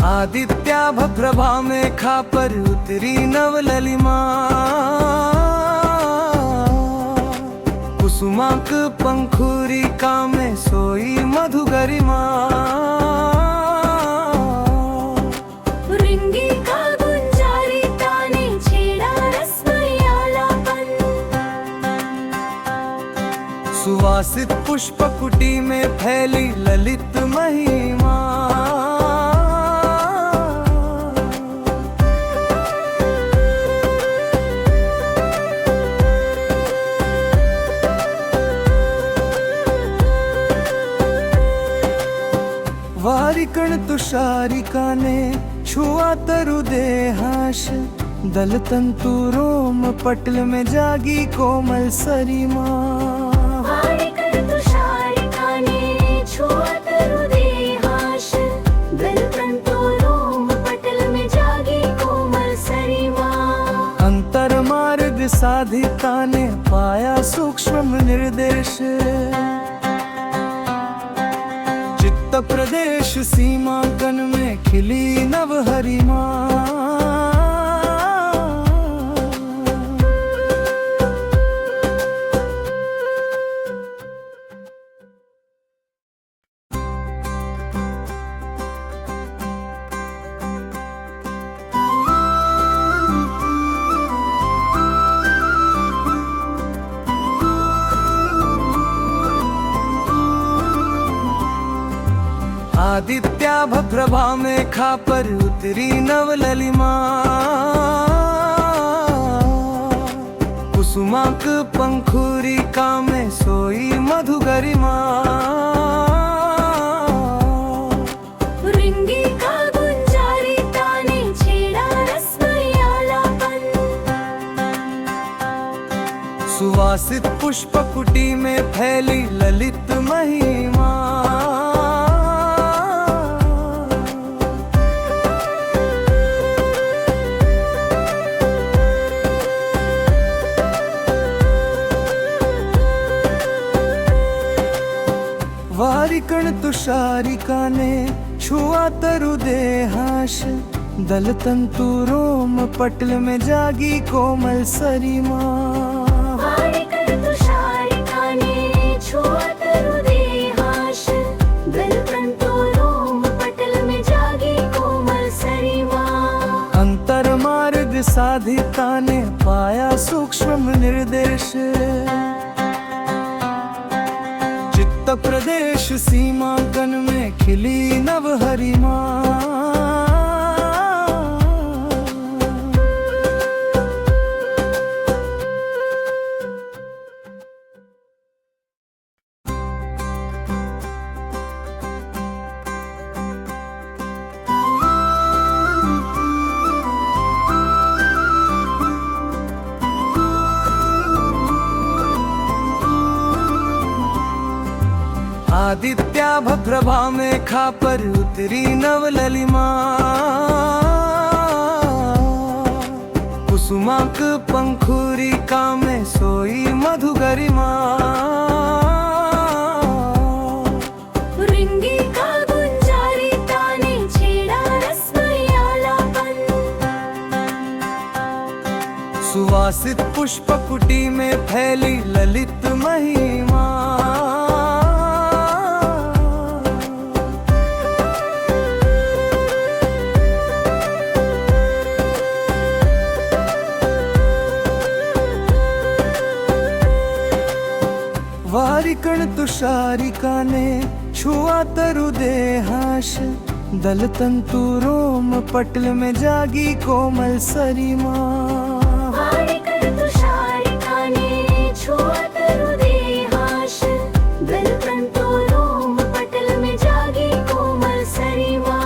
आदित्याभ प्रभा में खा पर उतरी नवललिमा, कुसुमाक पंखुरिका में सोई मधु गरिमा। भृंगी का गुंजारिता ने छेड़ा रसमयालापन, सुवासित पुष्पकुटी में फैली ललित महिमा। वारिकण तुषारिका ने छुआ तरु देहाश, दल तंतु रोम पटल में जागी कोमल सरिमा। वारिकण तुषारिका ने छुआ तरु देहाश, दल तंतु रोम पटल में जागी कोमल सरिमा। अंतर मार्ग साधिता ने पाया सूक्ष्म निर्देश, चित्त प्रदेश सीमांकन में खिली नव हरिमा। आदित्याभ प्रभा में खा पर उतरी नवललिमा, कुसुमाक पंखुरिका में सोई मधु गरिमा। भृंगी का गुंजारिता ने छेड़ा रसमयालापन, सुवासित पुष्पकुटी में फैली ललित महिमा। वारिकण तुषारिका ने छुआ तरु देहाश, दल तंतु रोम पटल में जागी कोमल सरिमा। वारिकण तुषारिका ने छुआ तरु देहाश, दल तंतु रोम पटल में जागी कोमल सरिमा। अंतर मार्ग साधिता ने पाया सूक्ष्म निर्देश, चित्त प्रदेश सीमांकन में खिली नव हरिमा। आदित्याभ प्रभा में खा पर उतरी नवललिमा, कुसुमाक पंखुरिका में सोई मधु गरिमा। भृंगी का गुंजारिता ने छेड़ा रसमयालापन, सुवासित पुष्पकुटी में फैली ललित महिमा। वारिकण तुषारिका ने छुआ तरु देहाश, दल तंतु रोम पटल में जागी कोमल सरिमा। वारिकण तुषारिका ने छुआ तरु देहाश, दल तंतु रोम पटल में जागी कोमल सरिमा।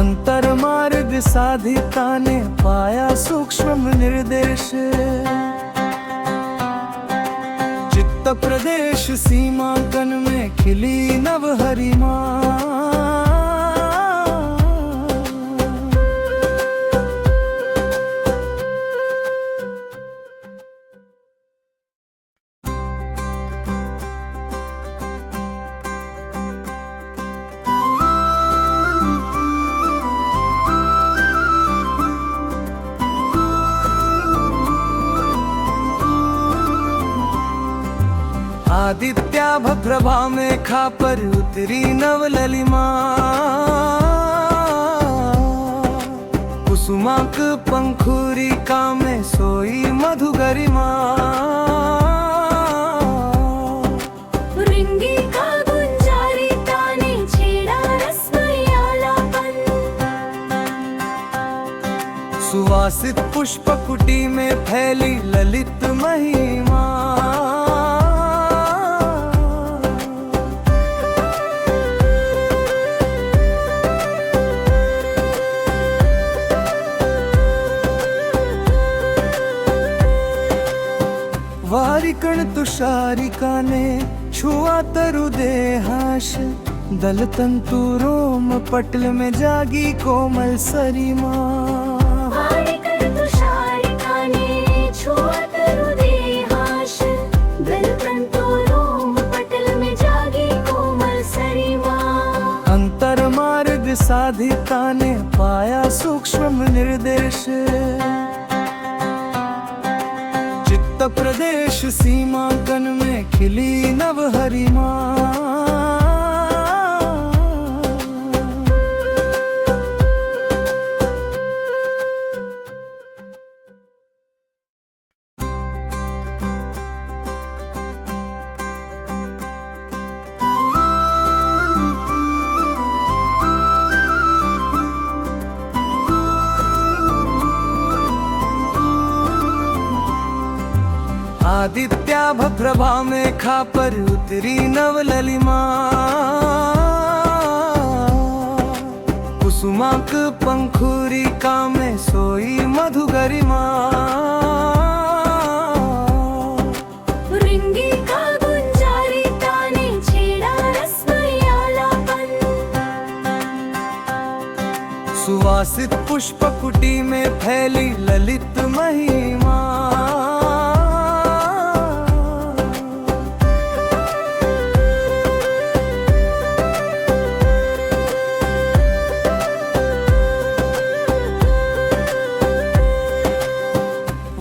अंतर मार्ग साधिता ने पाया सूक्ष्म निर्देश, चित्त प्रदेश सीमांकन में खिली नव हरिमा। आदित्याभप्रभा में खापर उतरी नवललिमा कुसुमाक पंखुरिका में सोई मधुगरिमा रिंगी का गुंजारी ताने छेड़ा रसमयालापन सुवासित पुष्पकुटी में फैली ललित महिमा वारिकण तुषारिका ने छुआ तरु देहाश दल तंतु रोम पटल में जागी कोमल सरिमा वारिकण तुषारिका ने छुआ तरु देहाश दल तंतु रोम पटल में जागी कोमल सरिमा अंतर मार्ग साधिका ने पाया सूक्ष्म निर्देश प्रदेश सीमांकन में खिली नवहरिमा आदित्याभप्रभा में खापर उतरी नवललिमा कुसुमाक पंखुरिका में सोई मधुगरिमा रिंगी का गुंजारी ताने छेड़ा रसमयालापन सुवासित पुष्पकुटी में फैली ललित महिमा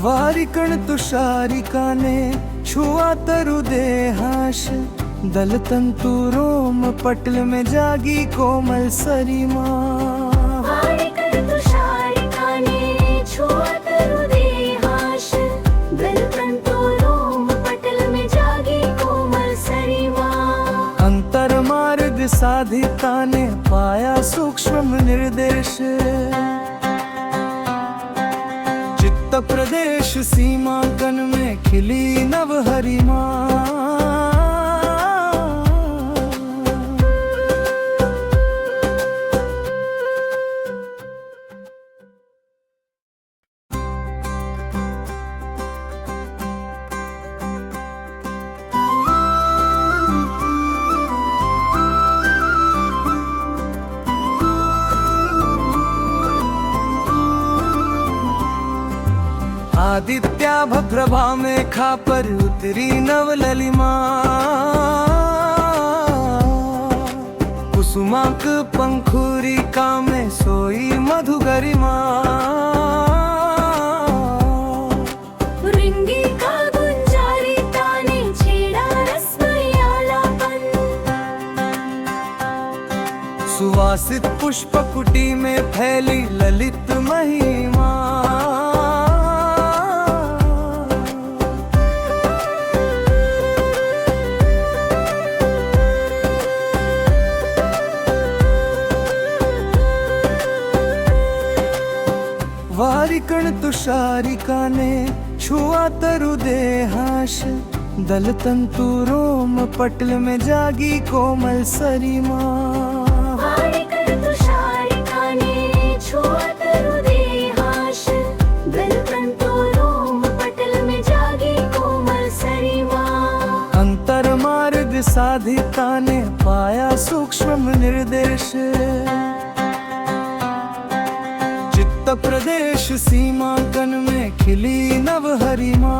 वारिकण तुषारिका ने छुआ तरु देहाश दल तंतु रोम पटल में जागी कोमल सरिमा वारिकण तुषारिका ने छुआ तरु देहाश दल तंतु रोम पटल में जागी कोमल सरिमा अंतर मार्ग साधिका ने पाया सूक्ष्म निर्देश प्रदेश सीमांकन में खिली नवहरिमा आदित्याभप्रभा में खापर उतरी नवललिमा कुसुमाक पंखुरिका में सोई मधुगरिमा रिंगी का गुंजारी ताने छेड़ा रसमयालापन सुवासित पुष्पकुटी में फैली ललित महिमा वारिकण तुषारिका ने छुआ तरु देहाश दल तंतु रोम पटल में जागी कोमल सरिमा वारिकण तुषारिका ने छुआ तरु देहाश दल तंतु रोम पटल में जागी कोमल सरिमा अंतर मार्ग साधिका ने पाया सूक्ष्म निर्देश प्रदेश सीमांकन में खिली नवहरिमा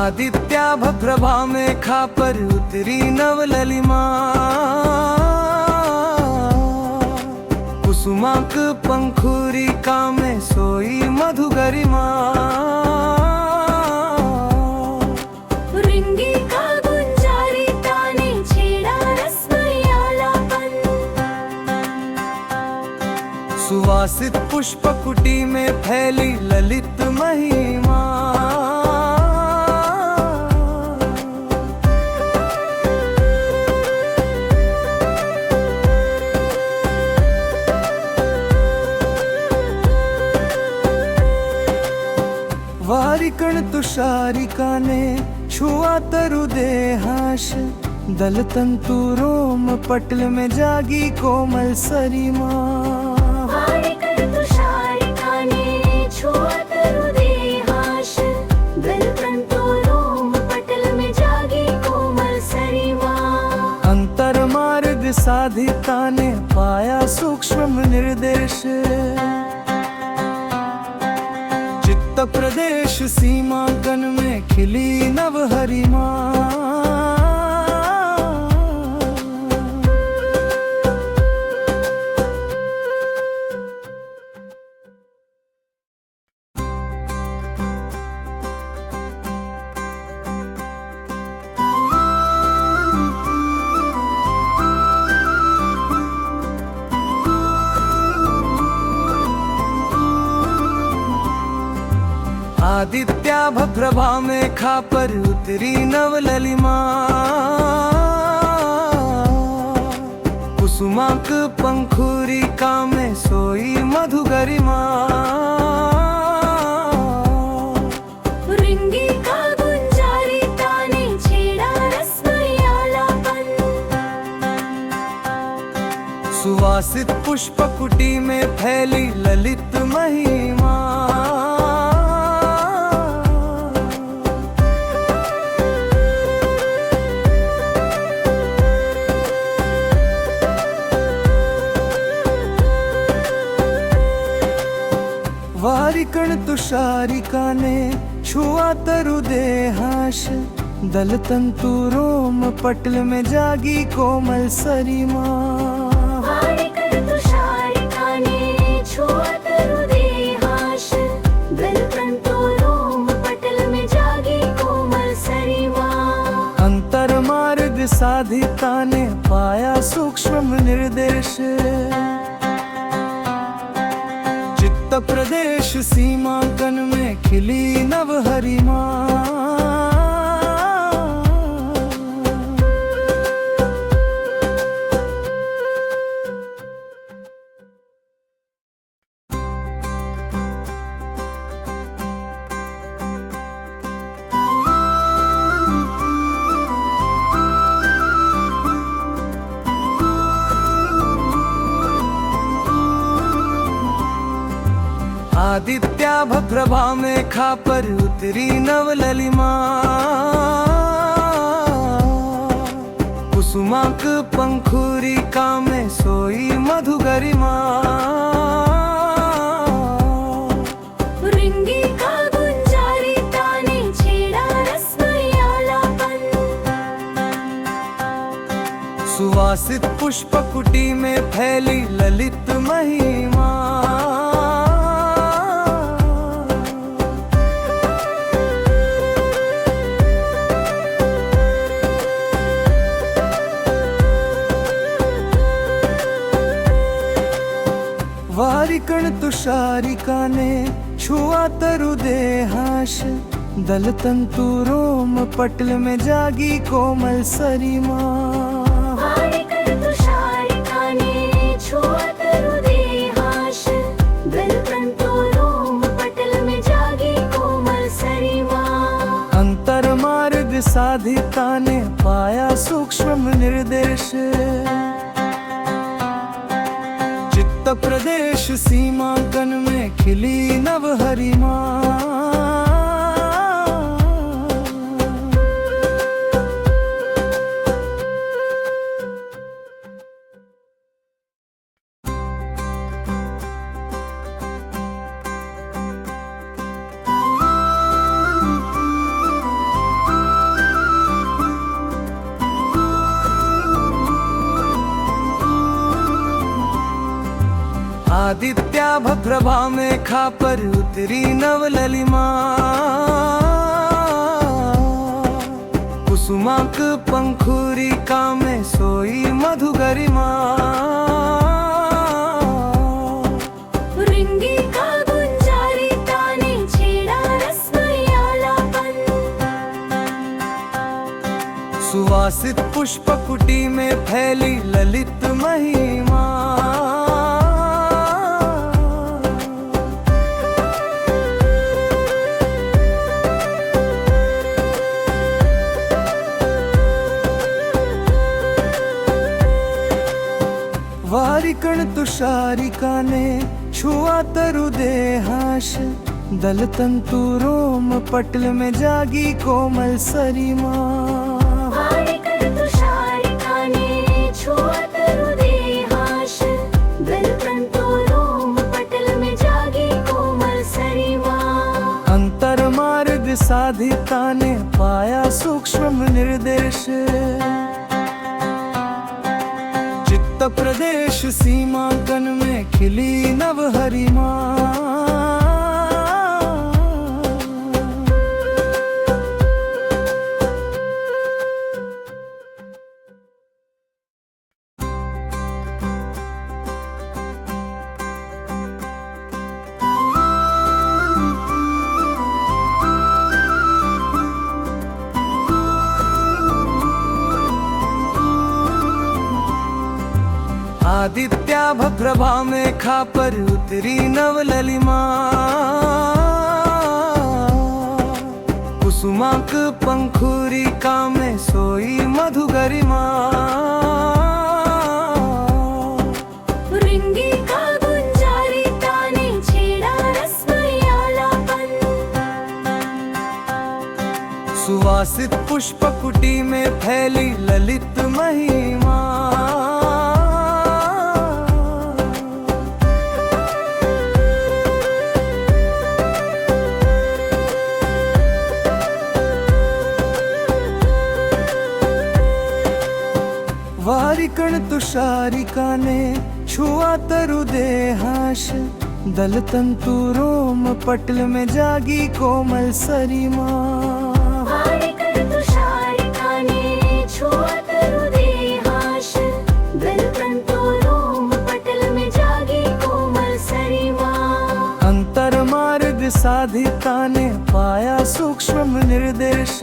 आदित्याभ प्रभा में खापर उतरी नवललिमा कुसुमाक पंखुरिका में सोई मधुगरिमा रिंगी का गुंजारी ताने छेड़ा रसमयालापन सुवासित पुष्प कुटी में फैली ललित महिमा वारिकण तुषारिका ने छुआ तरु देहाश दल तंतु रोम पटल में जागी कोमल सरिमा वारिकण तुषारिका ने छुआ तरु देहाश दल तंतु रोम पटल में जागी कोमल सरिमा अंतर मार्ग साधिता ने पाया सूक्ष्म निर्देश चित्त प्रदेश सीमांकन में खिली नव हरिमा आदित्याभ प्रभा में खापर उतरी नवललिमा कुसुमाक पंखुरिका में सोई मधुगरिमा रिंगी का गुंजारी ताने छेड़ा रसमयालापन सुवासित पुष्प कुटी में फैली ललित महिमा वारिकण तुषारिका ने छुआ तरु देहाश दल तंतु रोम पटल में जागी कोमल सरिमा वारिकण तुषारिका ने छुआ तरु देहाश दल तंतु रोम पटल में जागी कोमल सरिमा अंतर मार्ग साधिता ने पाया सूक्ष्म निर्देश चित्त प्रदेश सीमांकन में खिली नव हरिमा आदित्याभ प्रभा में खापर उतरी नवललिमा कुसुमाक पंखुरिका में सोई मधुगरिमा रिंगी का गुंजारी ताने छेड़ा रसमयालापन सुवासित पुष्प कुटी में फैली ललित महिमा वारिकण तुषारिका ने छुआ तरु देहाश दल तंतु रोम पटल में जागी कोमल सरिमा वारिकण तुषारिका ने छुआ तरु देहाश दल तंतु रोम पटल में जागी कोमल सरिमा अंतर मार्ग साधिता ने पाया सूक्ष्म निर्देश चित्त प्रदेश सीमांकन में खिली नव हरिमा आदित्याभ प्रभा में खा पर उतरी नवललिमा कुसुमाक पंखुरिका में सोई मधु गरिमा रिंगी का गुंजारी ताने छेड़ा रसमयालापन सुवासित पुष्प कुटी में फैली ललित महिमा वारिकण तुषारिका ने छुआ तरु देहाश दल तंतु रोम पटल में जागी कोमल सरिमा वारिकण तुषारिका ने छुआ तरु देहाश दल तंतु रोम पटल में जागी कोमल सरिमा अंतर मार्ग साधिता ने पाया सूक्ष्म निर्देश चित्त प्रदेश सीमांकन में खिली नव हरिमा आदित्याभ प्रभा में खा पर उतरी नवललिमा कुसुमाक पंखुरिका में सोई मधु गरिमा रिंगी का गुंजारी ताने छेड़ा रसमयालापन सुवासित पुष्प कुटी में फैली ललित महिमा वारिकण तुषारिका ने छुआ तरु देहाश दल तंतु रोम पटल में जागी कोमल सरिमा वारिकण तुषारिका ने छुआ तरु देहाश दल तंतु रोम पटल में जागी कोमल सरिमा अंतर मार्ग साधिता ने पाया सूक्ष्म निर्देश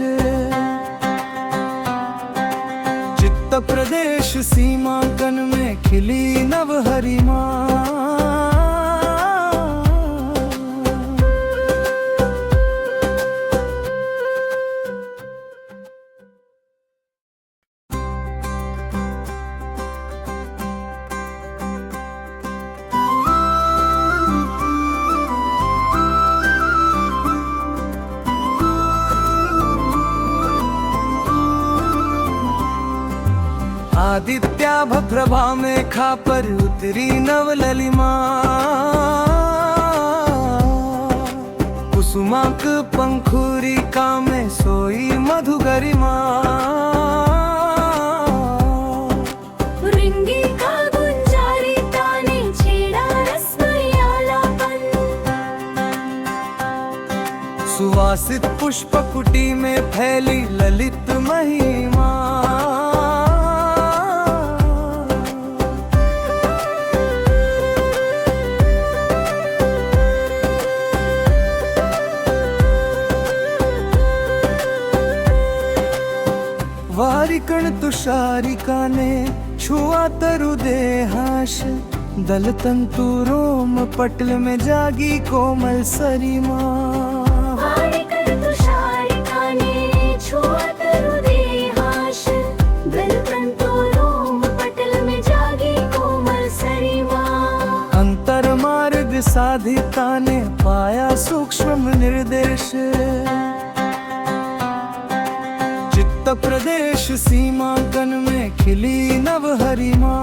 चित्त प्रदेश सीमांकन में खिली नव हरिमा आदित्याभ प्रभा में खा पर उतरी नवललिमा कुसुमाक पंखुरिका में सोई मधु गरिमा रिंगी का गुंजारी ताने छेड़ा रसमयालापन सुवासित पुष्प कुटी में फैली ललित महिमा वारिकण तुषारिका ने छुआ तरु देहाश दल तंतु रोम पटल में जागी कोमल सरिमा वारिकण तुषारिका ने छुआ तरु देहाश दल तंतु रोम पटल में जागी कोमल सरिमा अंतर मार्ग साधिता ने पाया सूक्ष्म निर्देश चित्त प्रदेश सीमांकन में खिली नव हरिमा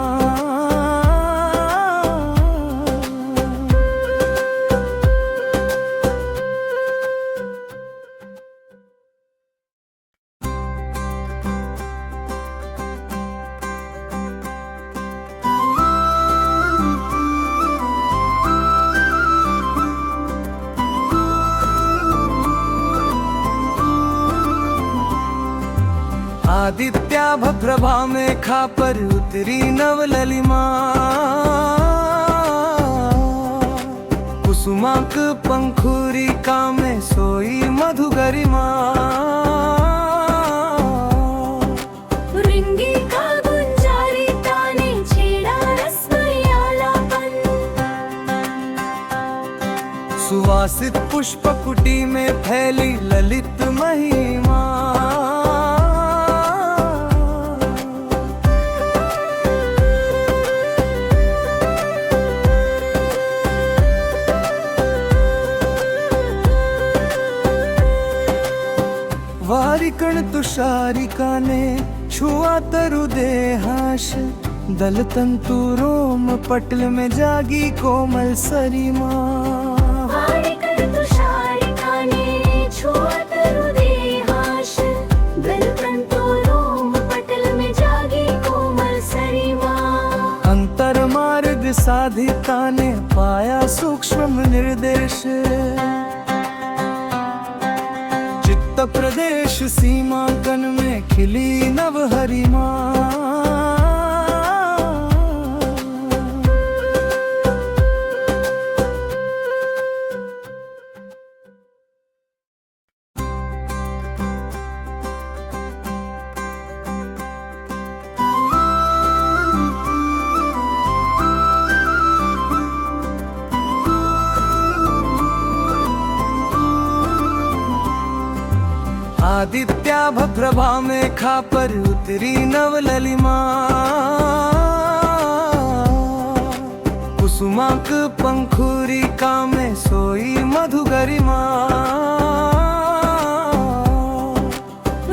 आदित्याभप्रभा मेघा पर उतरी नवललिमा कुसुमाक पंखुरिका में सोई मधुगरिमा रिंगी का गुंजारिता ने छेड़ा रसमयालापन सुवासित पुष्पकुटी में फैली ललित महिमा वारिकण तुषारिका ने छुआ तरु देहाश दल तंतु रोम पटल में जागी कोमल सरिमा वारिकण तुषारिका ने छुआ तरु देहाश दल तंतु रोम पटल में जागी कोमल सरिमा अंतर मार्ग साधिका ने पाया सूक्ष्म निर्देश चित्त प्रदेश सीमांकन में खिली नवहरिमा आदित्याभप्रभा मेघा पर उतरी नवललिमा कुसुमाक पंखुरिका में सोई मधुगरिमा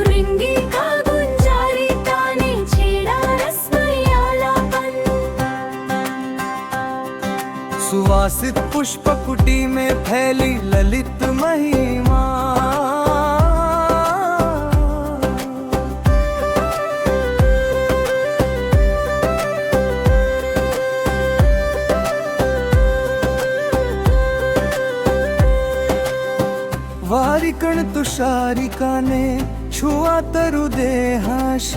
रिंगी का गुंजारिता ने छेड़ा रसमयालापन सुवासित पुष्पकुटी में फैली ललित महिमा वारिकण तुषारिका ने छुआ तरु देहाश